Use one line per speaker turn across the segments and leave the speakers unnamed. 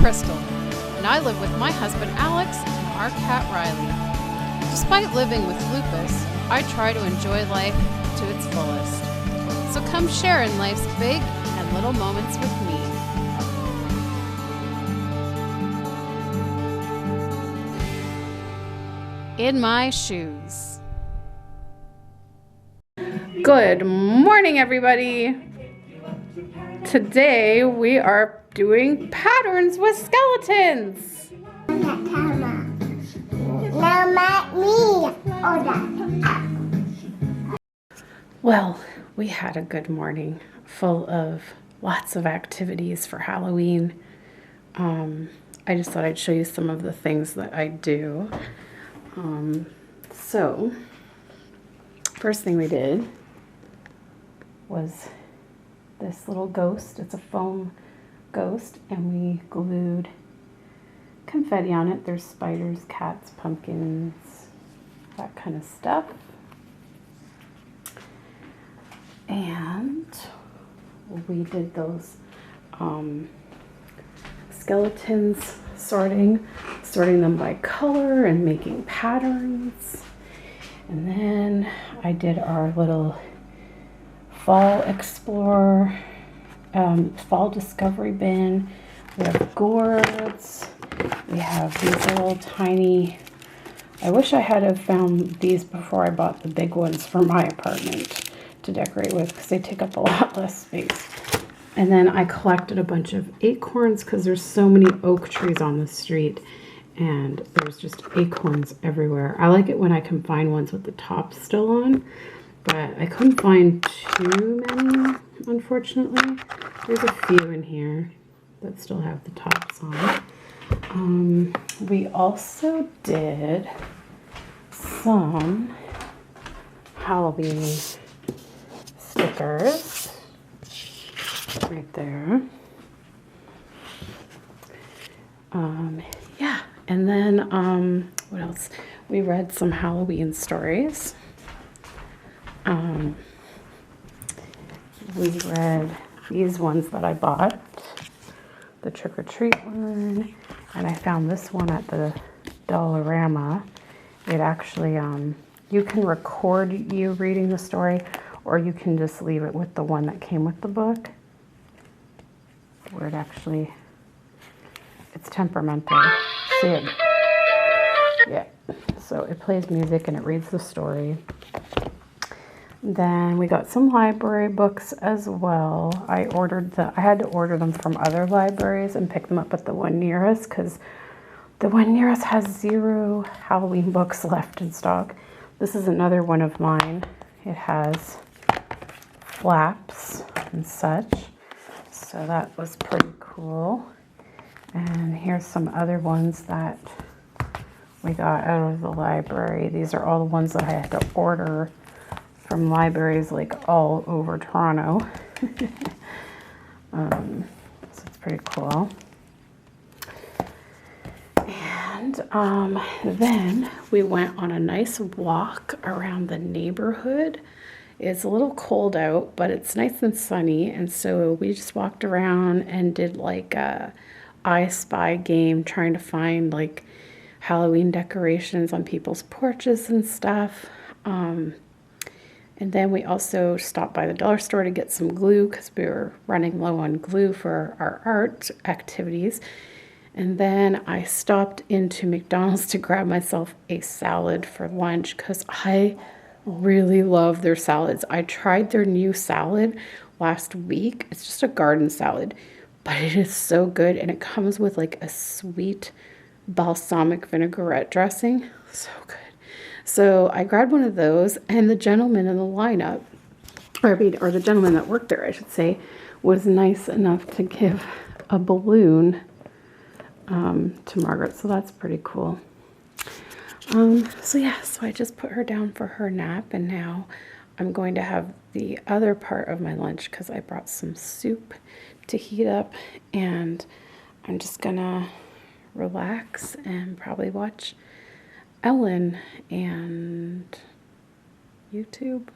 Krystle, and I live with my husband Alex and our cat Riley. Despite living with lupus, I try to enjoy life to its fullest. So come share in life's big and little moments with me. In my shoes. Good morning, everybody. Today we are doing patterns with skeletons. Well, we had a good morning full of lots of activities for Halloween. I just thought I'd show you some of the things that I do. So first thing we did was this little ghost. It's a foam ghost, and we glued confetti on it. There's spiders, cats, pumpkins, that kind of stuff. And we did those skeletons, sorting them by color and making patterns. And then I did our little fall explorer, fall discovery bin. We have gourds. We have these little tiny, I wish I had have found these before I bought the big ones for my apartment to decorate with, because they take up a lot less space. And then I collected a bunch of acorns because there's so many oak trees on the street, and there's just acorns everywhere. I like it when I can find ones with the tops still on, but I couldn't find too many, unfortunately. There's a few in here that still have the tops on. We also did some Halloween stickers right there. Yeah, and then what else? We read some Halloween stories. We read these ones that I bought, the Trick or Treat one, and I found this one at the Dollarama. It actually, you can record you reading the story, or you can just leave it with the one that came with the book, where it actually, it's temperamental. See it? Yeah. So it plays music and it reads the story. Then we got some library books as well. I had to order them from other libraries and pick them up at the one near us, because the one near us has 0 Halloween books left in stock. This is another one of mine. It has flaps and such. So that was pretty cool. And here's some other ones that we got out of the library. These are all the ones that I had to order from libraries like all over Toronto. So it's pretty cool. And then we went on a nice walk around the neighborhood. It's a little cold out, but it's nice and sunny, and so we just walked around and did like a I Spy game, trying to find like Halloween decorations on people's porches and stuff. And then we also stopped by the dollar store to get some glue, because we were running low on glue for our art activities. And then I stopped into McDonald's to grab myself a salad for lunch, because I really love their salads. I tried their new salad last week. It's just a garden salad, but it is so good, and it comes with like a sweet balsamic vinaigrette dressing. So good. So I grabbed one of those, and the gentleman in the lineup, or the gentleman that worked there, I should say, was nice enough to give a balloon to Margaret. So that's pretty cool. So yeah, so I just put her down for her nap, and now I'm going to have the other part of my lunch, because I brought some soup to heat up, and I'm just gonna relax and probably watch Ellen and YouTube.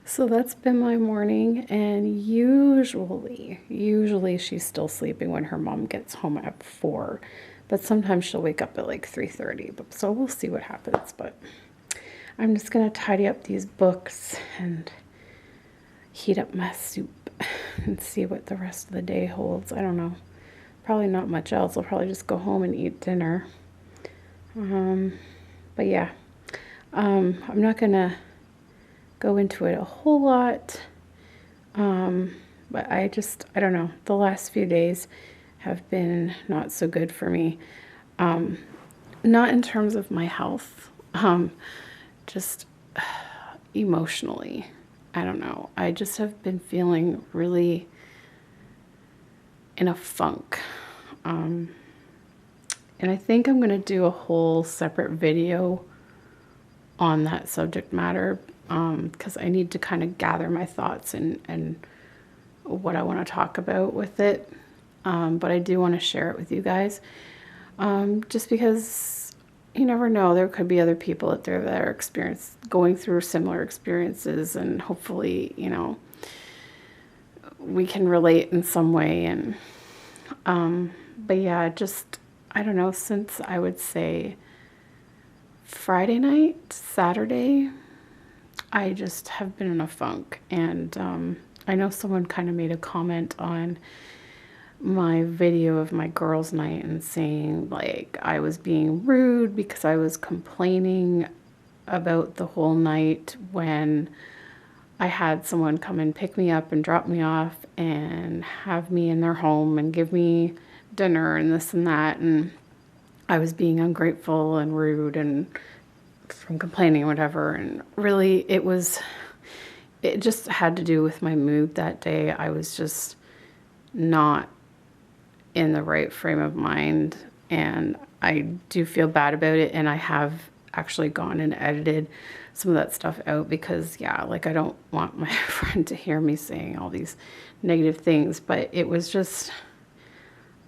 So that's been my morning, and usually she's still sleeping when her mom gets home at 4, but sometimes she'll wake up at like 3:30. But so we'll see what happens. But I'm just gonna tidy up these books and heat up my soup and see what the rest of the day holds. I don't know. Probably not much else. I'll probably just go home and eat dinner. But yeah, I'm not gonna go into it a whole lot. But I don't know. The last few days have been not so good for me. Not in terms of my health, just emotionally. I don't know. I just have been feeling really in a funk. And I think I'm going to do a whole separate video on that subject matter, because I need to kind of gather my thoughts and what I want to talk about with it. But I do want to share it with you guys, just because you never know. There could be other people out there that are going through similar experiences, and hopefully, we can relate in some way. And but yeah, I don't know, since I would say Friday night, Saturday, I just have been in a funk. And I know someone kind of made a comment on my video of my girls' night and saying like I was being rude because I was complaining about the whole night when I had someone come and pick me up and drop me off and have me in their home and give me dinner and this and that, and I was being ungrateful and rude and from complaining or whatever. And really it just had to do with my mood that day. I was just not in the right frame of mind, and I do feel bad about it, and I have actually gone and edited some of that stuff out because yeah, like I don't want my friend to hear me saying all these negative things. But it was just,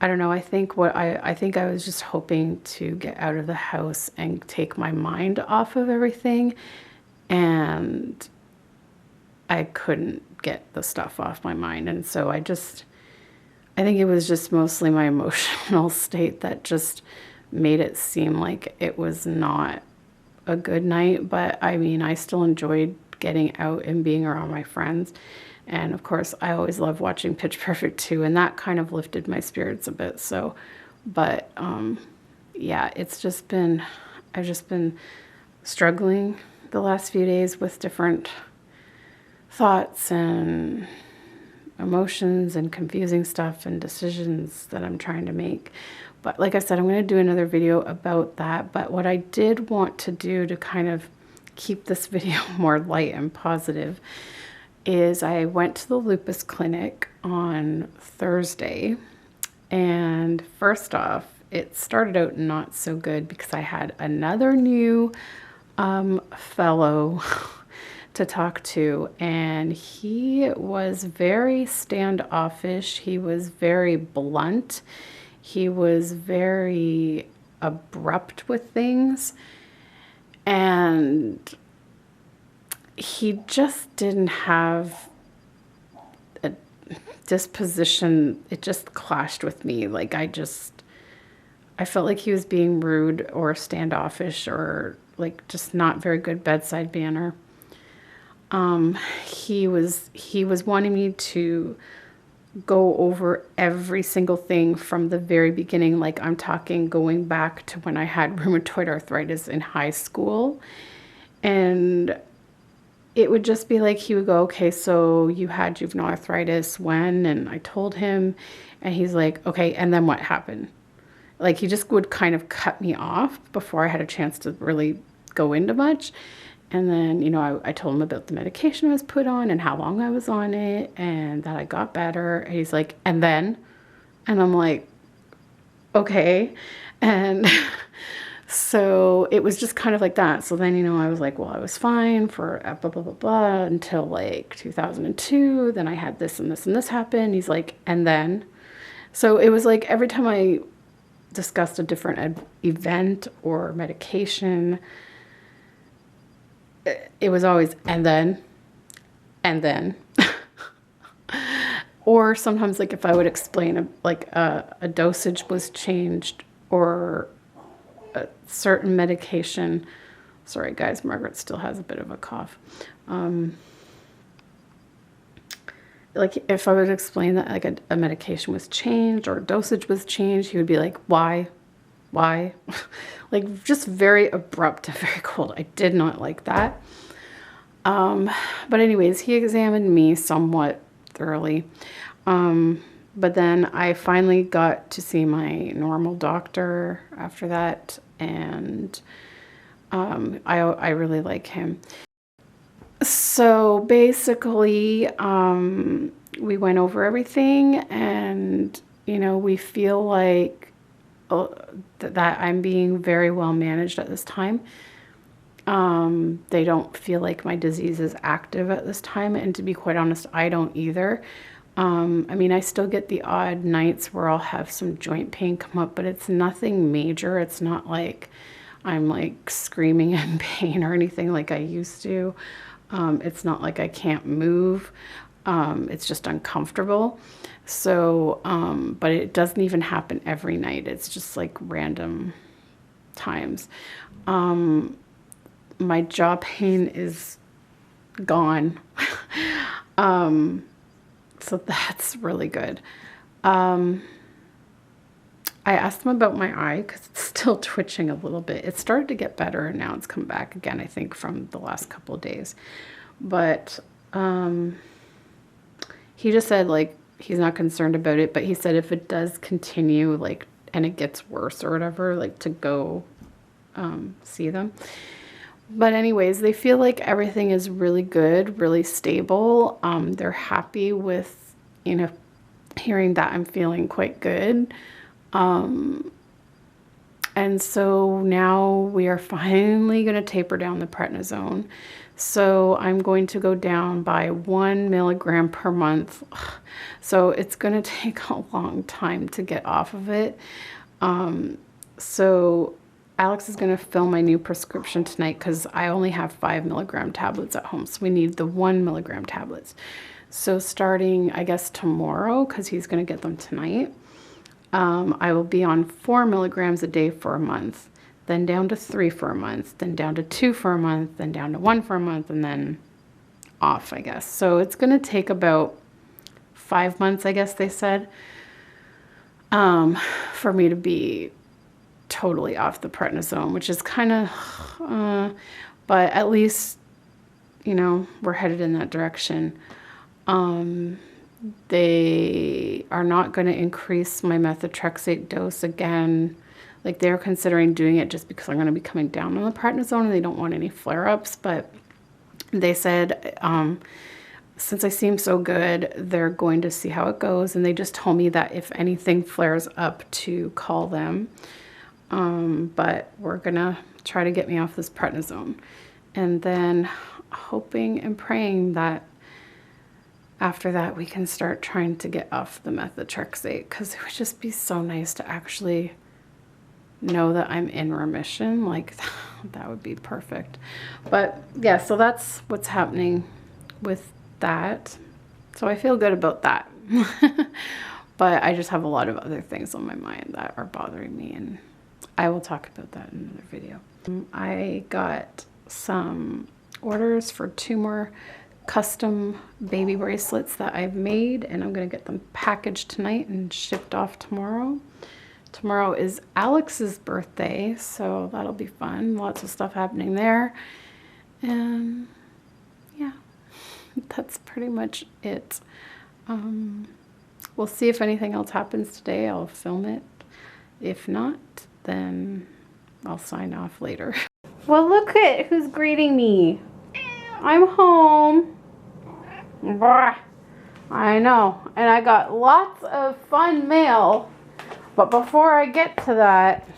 I don't know, I think I was just hoping to get out of the house and take my mind off of everything, and I couldn't get the stuff off my mind. And so I think it was just mostly my emotional state that just made it seem like it was not a good night. But I mean, I still enjoyed getting out and being around my friends. And of course, I always love watching Pitch Perfect 2, and that kind of lifted my spirits a bit. So, but yeah, I've just been struggling the last few days with different thoughts and emotions and confusing stuff and decisions that I'm trying to make. But like I said, I'm going to do another video about that. But what I did want to do to kind of keep this video more light and positive is I went to the lupus clinic on Thursday. And first off, it started out not so good because I had another new fellow to talk to, and he was very standoffish. He was very blunt. He was very abrupt with things, and he just didn't have a disposition. It just clashed with me. Like I felt like he was being rude or standoffish or like just not very good bedside manner. He was wanting me to go over every single thing from the very beginning. Like I'm talking going back to when I had rheumatoid arthritis in high school. And it would just be like, he would go, okay, so you had juvenile arthritis when? And I told him, and he's like, okay, and then what happened? Like he just would kind of cut me off before I had a chance to really go into much. And then, I told him about the medication I was put on and how long I was on it and that I got better. And he's like, and then? And I'm like, okay. And so it was just kind of like that. So then, I was like, well, I was fine for blah, blah, blah, blah, until like 2002. Then I had this and this and this happen. He's like, and then? So it was like every time I discussed a different event or medication, it was always, and then, and then, or sometimes like if I would explain like a dosage was changed or a certain medication. Sorry guys, Margaret still has a bit of a cough. Like if I would explain that like a medication was changed or a dosage was changed, he would be like, why? Like just very abrupt and very cold. I did not like that. But anyways, he examined me somewhat thoroughly. But then I finally got to see my normal doctor after that, and I really like him. So basically, we went over everything, and you know, we feel like that I'm being very well managed at this time. They don't feel like my disease is active at this time, and to be quite honest, I don't either. I mean, I still get the odd nights where I'll have some joint pain come up, but it's nothing major. It's not like I'm like screaming in pain or anything like I used to. It's not like I can't move. It's just uncomfortable. So, but it doesn't even happen every night. It's just like random times. My jaw pain is gone. So that's really good. I asked him about my eye because it's still twitching a little bit. It started to get better and now it's come back again, I think, from the last couple of days. But he just said, like, he's not concerned about it, but he said if it does continue, like, and it gets worse or whatever, like, to go see them. But anyways, they feel like everything is really good, really stable. They're happy with, you know, hearing that I'm feeling quite good. And so now we are finally going to taper down the prednisone. So I'm going to go down by 1 milligram per month. So it's going to take a long time to get off of it. So Alex is going to fill my new prescription tonight because I only have 5 milligram tablets at home. So we need the 1 milligram tablets. So starting, I guess, tomorrow, because he's going to get them tonight, I will be on 4 milligrams a day for a month, then down to 3 for a month, then down to 2 for a month, then down to 1 for a month, and then off, I guess. So it's going to take about 5 months, I guess they said, for me to be totally off the prednisone, which is kind of, but at least, you know, we're headed in that direction. They are not going to increase my methotrexate dose again. Like, they're considering doing it just because I'm going to be coming down on the prednisone and they don't want any flare-ups. But they said, since I seem so good, they're going to see how it goes. And they just told me that if anything flares up, to call them. But we're going to try to get me off this prednisone. And then hoping and praying that after that we can start trying to get off the methotrexate, because it would just be so nice to actually know that I'm in remission. Like, that would be perfect. But yeah, so that's what's happening with that. So I feel good about that. But I just have a lot of other things on my mind that are bothering me, and I will talk about that in another video. I got some orders for 2 more custom baby bracelets that I've made, and I'm going to get them packaged tonight and shipped off tomorrow. Tomorrow is Alex's birthday, so that'll be fun. Lots of stuff happening there. And yeah, that's pretty much it. We'll see if anything else happens today. I'll film it. If not, then I'll sign off later. Well, look at who's greeting me. I'm home. Blah. I know. And I got lots of fun mail. But before I get to that,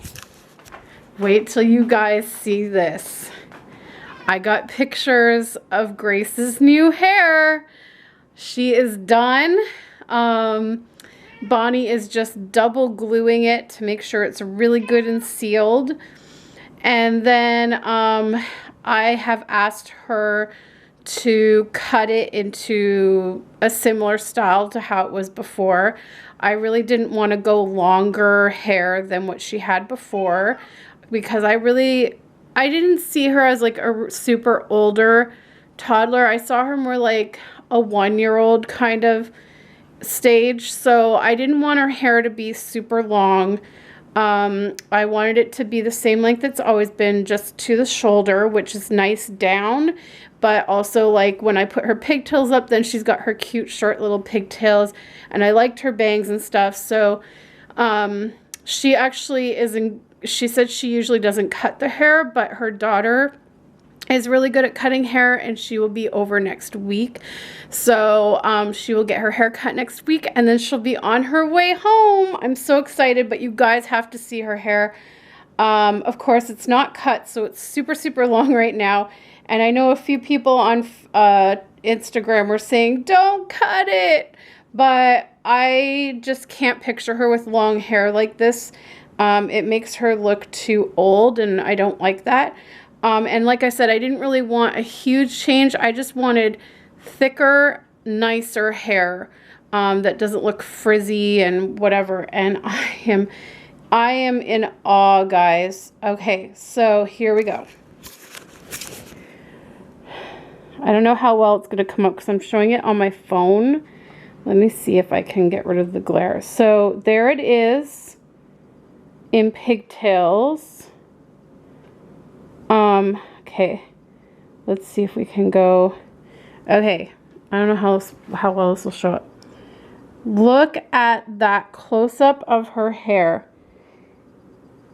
wait till you guys see this. I got pictures of Grace's new hair. She is done. Bonnie is just double gluing it to make sure it's really good and sealed. And then I have asked her to cut it into a similar style to how it was before. I really didn't want to go longer hair than what she had before, because I didn't see her as like a super older toddler. I saw her more like a 1-year-old kind of stage. So I didn't want her hair to be super long. I wanted it to be the same length it's always been, just to the shoulder, which is nice down, but also like when I put her pigtails up, then she's got her cute short little pigtails, and I liked her bangs and stuff. So she actually she said she usually doesn't cut the hair, but her daughter is really good at cutting hair, and she will be over next week. So she will get her hair cut next week, and then she'll be on her way home. I'm so excited, but you guys have to see her hair. Of course, it's not cut, so it's super, super long right now. And I know a few people on Instagram were saying, don't cut it. But I just can't picture her with long hair like this. It makes her look too old, and I don't like that. And like I said, I didn't really want a huge change. I just wanted thicker, nicer hair that doesn't look frizzy and whatever. And I am in awe, guys. Okay, so here we go. I don't know how well it's going to come up because I'm showing it on my phone. Let me see if I can get rid of the glare. So there it is in pigtails. Okay, let's see if we can go. Okay, I don't know how well this will show up. Look at that close-up of her hair.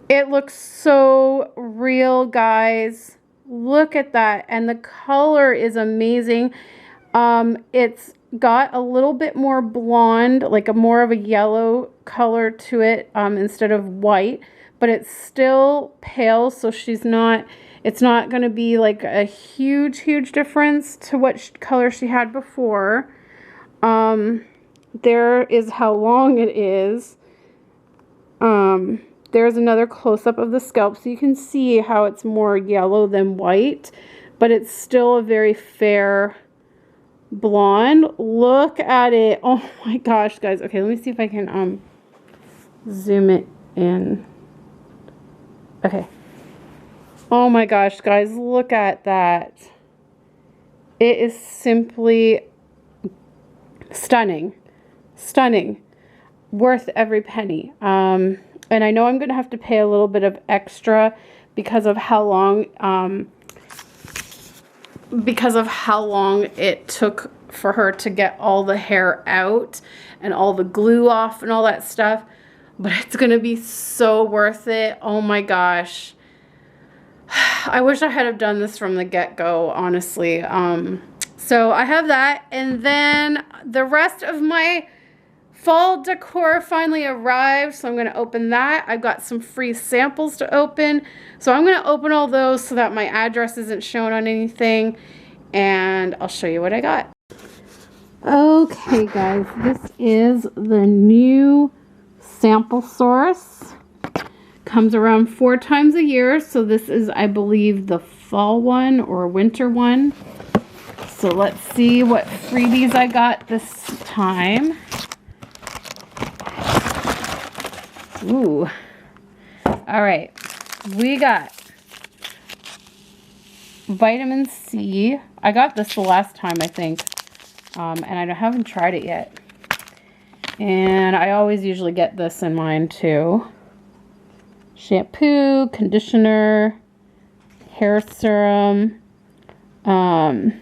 It looks so real, guys. Look at that, and the color is amazing. It's got a little bit more blonde, like more of a yellow color to it, instead of white, but it's still pale, so it's not going to be like a huge difference to what color she had before. There is how long it is. There's another close-up of the scalp, so you can see how it's more yellow than white, but it's still a very fair blonde. Look at it. Oh my gosh, guys. Okay, let me see if I can zoom it in. Okay. Oh my gosh, guys, look at that. It is simply stunning. Stunning. Worth every penny. And I know I'm going to have to pay a little bit of extra because of how long it took for her to get all the hair out and all the glue off and all that stuff. But it's going to be so worth it. Oh my gosh. I wish I had have done this from the get-go, honestly. So I have that, and then the rest of my fall decor finally arrived, so I'm going to open that. I've got some free samples to open, so I'm going to open all those so that my address isn't shown on anything, and I'll show you what I got. Okay, guys, this is the new sample source. Comes around 4 times a year, so this is, I believe, the fall one or winter one. So let's see what freebies I got this time. Ooh. All right, we got vitamin C. I got this the last time, I think, and I haven't tried it yet. And I always usually get this in mine too. Shampoo, conditioner, hair serum, yeah,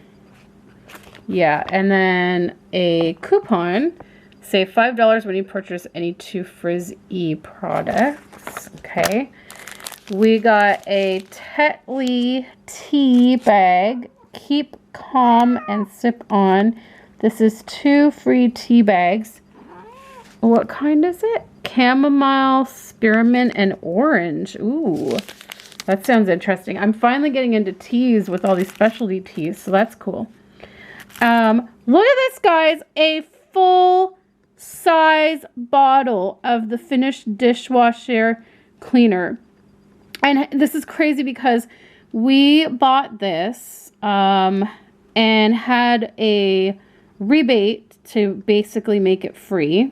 and then a coupon. Save $5 when you purchase any 2 Krystle A products. Okay, we got a Tetley tea bag. Keep calm and sip on. This is 2 free tea bags. What kind is it? Chamomile, spearmint, and orange. Ooh, that sounds interesting. I'm finally getting into teas with all these specialty teas, so that's cool. Look at this, guys. A full-size bottle of the finished dishwasher cleaner. And this is crazy because we bought this and had a rebate to basically make it free.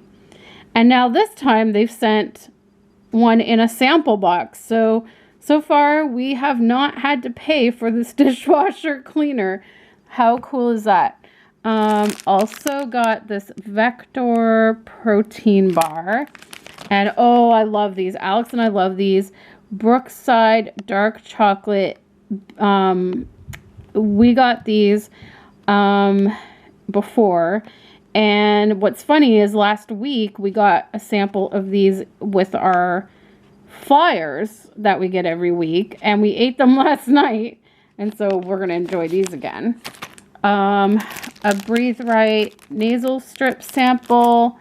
And now this time they've sent one in a sample box. So far we have not had to pay for this dishwasher cleaner. How cool is that? Also got this Vector protein bar. And oh, I love these. Alex and I love these. Brookside dark chocolate. We got these before. And what's funny is last week we got a sample of these with our flyers that we get every week. And we ate them last night. And so we're going to enjoy these again. A Breathe Right nasal strip sample.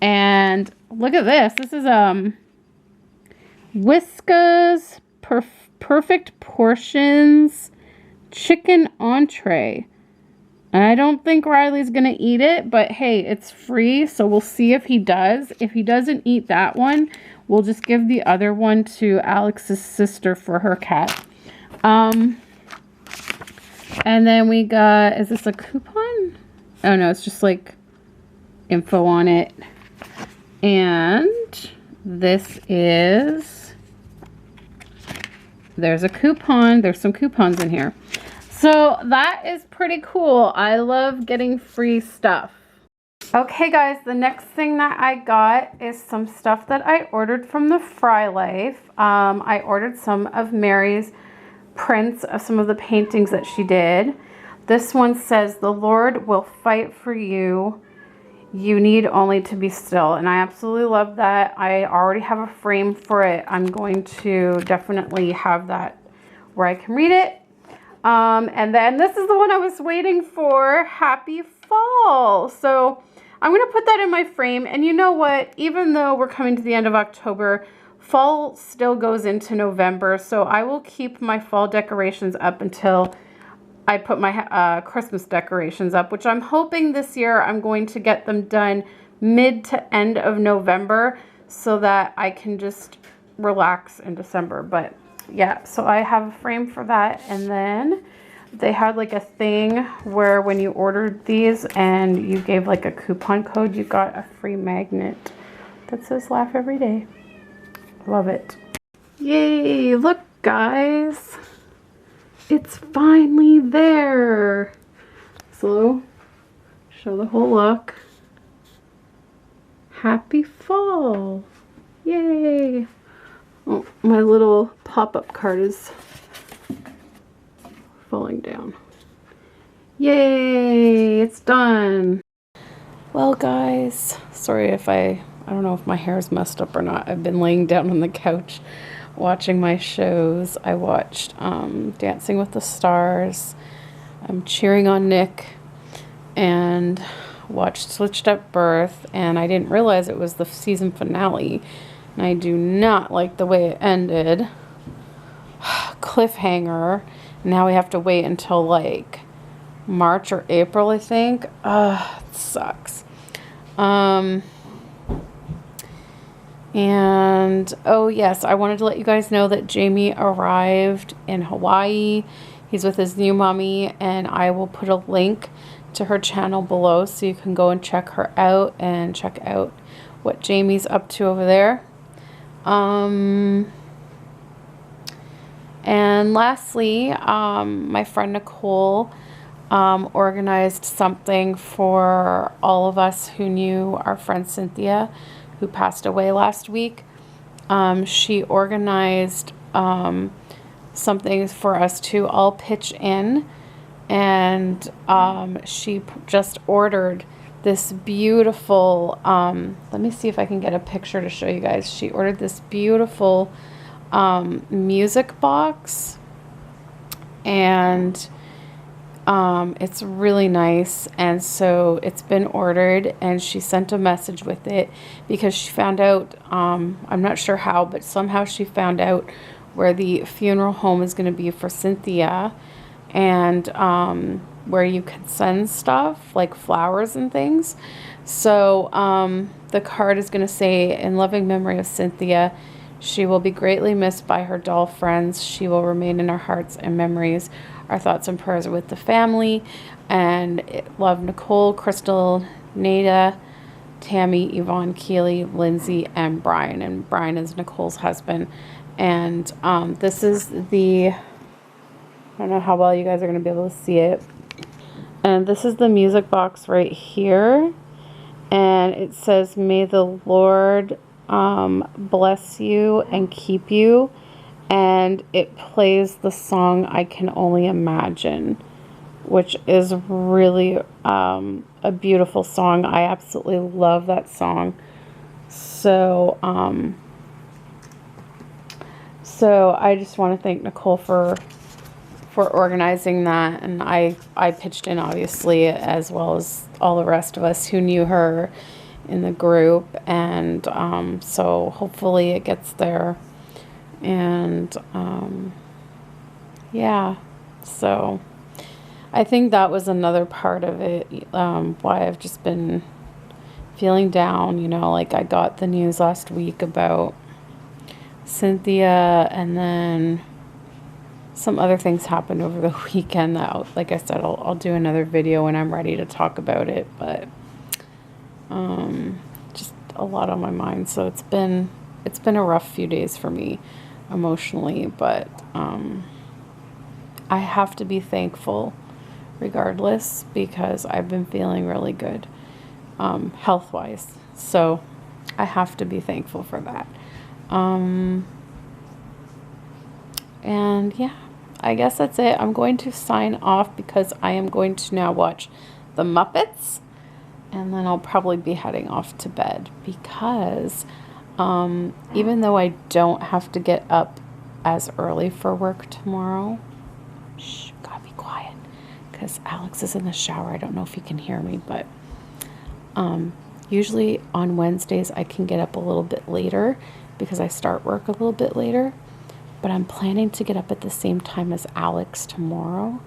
And look at this. This is Whiskas Perfect Portions chicken entree. I don't think Riley's going to eat it, but hey, it's free, so we'll see if he does. If he doesn't eat that one, we'll just give the other one to Alex's sister for her cat. And then we got, is this a coupon? Oh no, it's just like info on it. And this is, there's a coupon. There's some coupons in here. So that is pretty cool. I love getting free stuff. Okay guys, the next thing that I got is some stuff that I ordered from the Fry Life. I ordered some of Mary's prints of some of the paintings that she did. This one says, "The Lord will fight for you. You need only to be still." And I absolutely love that. I already have a frame for it. I'm going to definitely have that where I can read it. And then this is the one I was waiting for, Happy Fall. So I'm going to put that in my frame. And you know what? Even though we're coming to the end of October, fall still goes into November. So I will keep my fall decorations up until I put my Christmas decorations up, which I'm hoping this year I'm going to get them done mid to end of November so that I can just relax in December. But yeah, so I have a frame for that. And then they had like a thing where when you ordered these and you gave like a coupon code, you got a free magnet that says "Laugh Every Day." Love it. Yay, look guys. It's finally there. So, show the whole look. Happy fall. Yay. Oh, my little pop-up card is falling down. Yay, it's done. Well guys, sorry if I don't know if my hair is messed up or not. I've been laying down on the couch watching my shows. I watched Dancing with the Stars. I'm cheering on Nick, and watched Switched Up Birth, and I didn't realize it was the season finale. And I do not like the way it ended. Cliffhanger. Now we have to wait until like March or April, I think. It sucks. And oh yes, I wanted to let you guys know that Jamie arrived in Hawaii. He's with his new mommy, and I will put a link to her channel below so you can go and check her out and check out what Jamie's up to over there. And lastly, my friend Nicole organized something for all of us who knew our friend Cynthia, who passed away last week. She organized something for us to all pitch in, and she just ordered this beautiful, let me see if I can get a picture to show you guys. She ordered this beautiful music box, and it's really nice. And so it's been ordered, and she sent a message with it because she found out, I'm not sure how, but somehow she found out where the funeral home is going to be for Cynthia, and where you can send stuff like flowers and things. So the card is going to say, "In loving memory of Cynthia, she will be greatly missed by her doll friends. She will remain in our hearts and memories. Our thoughts and prayers are with the family. And love, Nicole, Krystle, Nada, Tammy, Yvonne, Keely, Lindsay, and Brian. And Brian is Nicole's husband. And this is the, I don't know how well you guys are going to be able to see it. And this is the music box right here. And it says, may the Lord bless you and keep you. And it plays the song I Can Only Imagine, which is really a beautiful song. I absolutely love that song. So I just want to thank Nicole for organizing that, and I pitched in, obviously, as well as all the rest of us who knew her in the group. And so hopefully it gets there. And yeah, so I think that was another part of it, why I've just been feeling down. You know, like I got the news last week about Cynthia, and then some other things happened over the weekend that, like I said, I'll do another video when I'm ready to talk about it. But just a lot on my mind. So it's been a rough few days for me emotionally, but I have to be thankful regardless, because I've been feeling really good health-wise. So I have to be thankful for that. And yeah, I guess that's it. I'm going to sign off because I am going to now watch The Muppets, and then I'll probably be heading off to bed, because even though I don't have to get up as early for work tomorrow, shh, gotta be quiet, because Alex is in the shower. I don't know if he can hear me, but usually on Wednesdays I can get up a little bit later because I start work a little bit later. But I'm planning to get up at the same time as Alex tomorrow,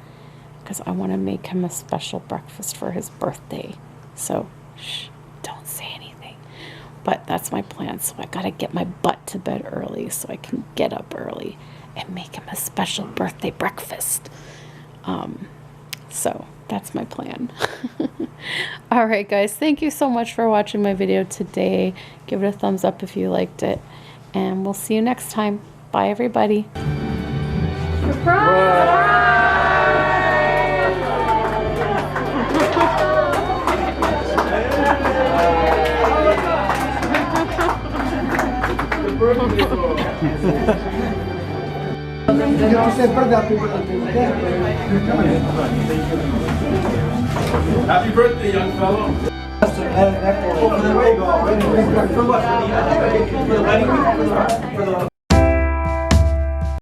because I want to make him a special breakfast for his birthday. So, shh, don't say anything. But that's my plan. So I got to get my butt to bed early so I can get up early and make him a special birthday breakfast. So that's my plan. All right, guys. Thank you so much for watching my video today. Give it a thumbs up if you liked it. And we'll see you next time. Bye, everybody. Surprise!
Happy birthday, young fellow.